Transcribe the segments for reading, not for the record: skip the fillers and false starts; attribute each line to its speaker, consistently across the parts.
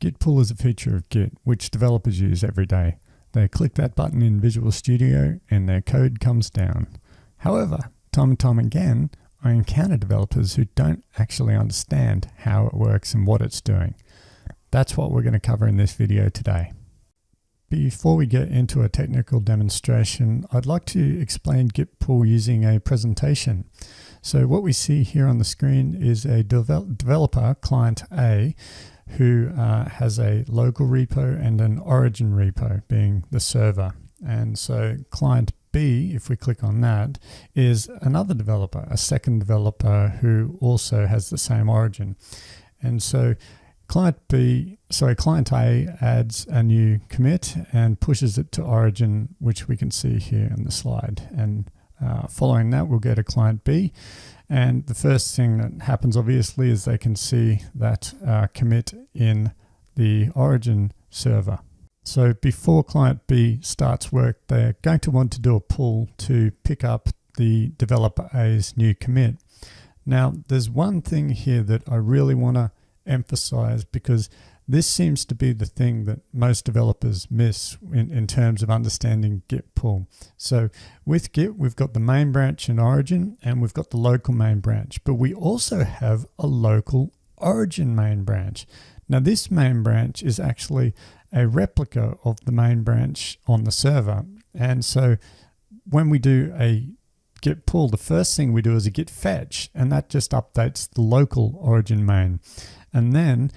Speaker 1: Git Pull is a feature of Git which developers use every day. They click that button in Visual Studio and their code comes down. However, time and time again, I encounter developers who don't actually understand how it works and what it's doing. That's what we're going to cover in this video today. Before we get into a technical demonstration, I'd like to explain Git Pull using a presentation. So what we see here on the screen is a developer, client A, who has a local repo and an origin repo, being the server. And so client B, if we click on that, is another developer, a second developer who also has the same origin. And so client A adds a new commit and pushes it to origin, which we can see here in the slide. And following that, we'll go to client B. And the first thing that happens, obviously, is they can see that commit in the origin server. So before client B starts work, they're going to want to do a pull to pick up the developer A's new commit. Now, there's one thing here that I really want to emphasize, because this seems to be the thing that most developers miss in terms of understanding Git Pull. So with Git, we've got the main branch in origin and we've got the local main branch, but we also have a local origin main branch. Now this main branch is actually a replica of the main branch on the server. And so when we do a Git Pull, the first thing we do is a git fetch, and that just updates the local origin main. And then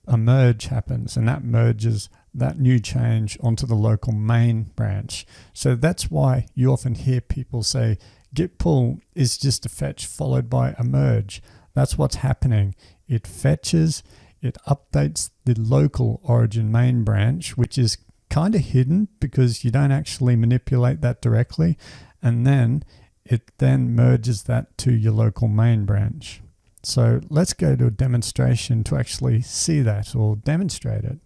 Speaker 1: a merge happens, and that merges that new change onto the local main branch. So that's why you often hear people say Git Pull is just a fetch followed by a merge. That's what's happening. It fetches, it updates the local origin main branch, which is kind of hidden because you don't actually manipulate that directly, and then it merges that to your local main branch. So let's go to a demonstration to actually see that or demonstrate it.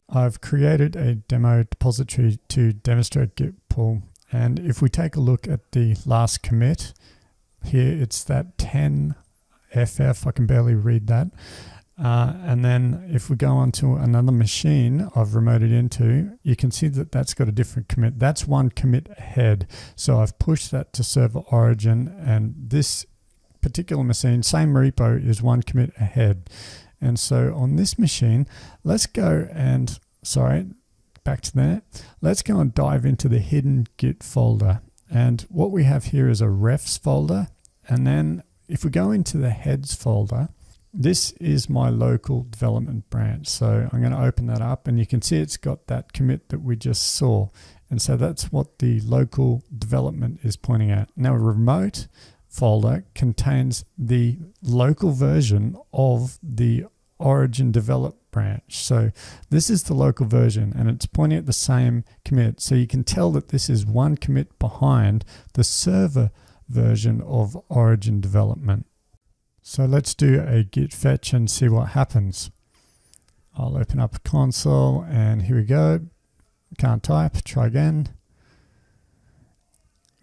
Speaker 1: I've created a demo repository to demonstrate Git Pull. And if we take a look at the last commit, here it's that 10FF, I can barely read that. And then if we go on to another machine I've remoted into, you can see that that's got a different commit. That's one commit ahead. So I've pushed that to server origin, and this particular machine, same repo, is one commit ahead. And so on this machine, let's go and, back to that. Let's go and dive into the hidden Git folder. And what we have here is a refs folder. And then if we go into the heads folder, this is my local development branch. So I'm going to open that up, and you can see it's got that commit that we just saw. And so that's what the local development is pointing at. Now, a remote folder contains the local version of the origin develop branch. So this is the local version, and it's pointing at the same commit. So you can tell that this is one commit behind the server version of origin development. So let's do a git fetch and see what happens. I'll open up a console, and here we go. Can't type, try again.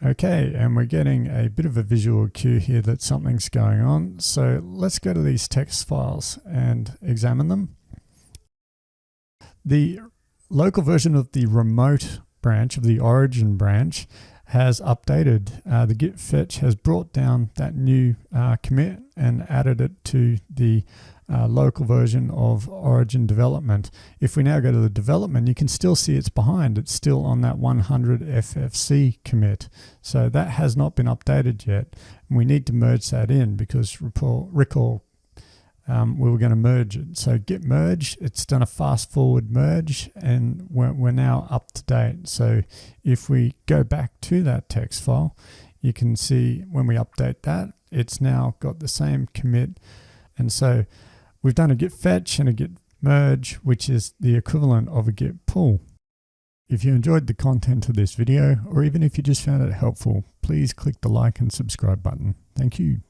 Speaker 1: Okay, and we're getting a bit of a visual cue here that something's going on. So let's go to these text files and examine them. The local version of the remote branch, of the origin branch, has updated. The git fetch has brought down that new commit and added it to the local version of origin development. If we now go to the development, you can still see it's behind. It's still on that 100 FFC commit. So that has not been updated yet. And we need to merge that in, because recall we were going to merge it. So git merge, it's done a fast forward merge, and we're now up to date. So if we go back to that text file, you can see when we update that, it's now got the same commit. And so we've done a git fetch and a git merge, which is the equivalent of a git pull. If you enjoyed the content of this video, or even if you just found it helpful, please click the like and subscribe button. Thank you.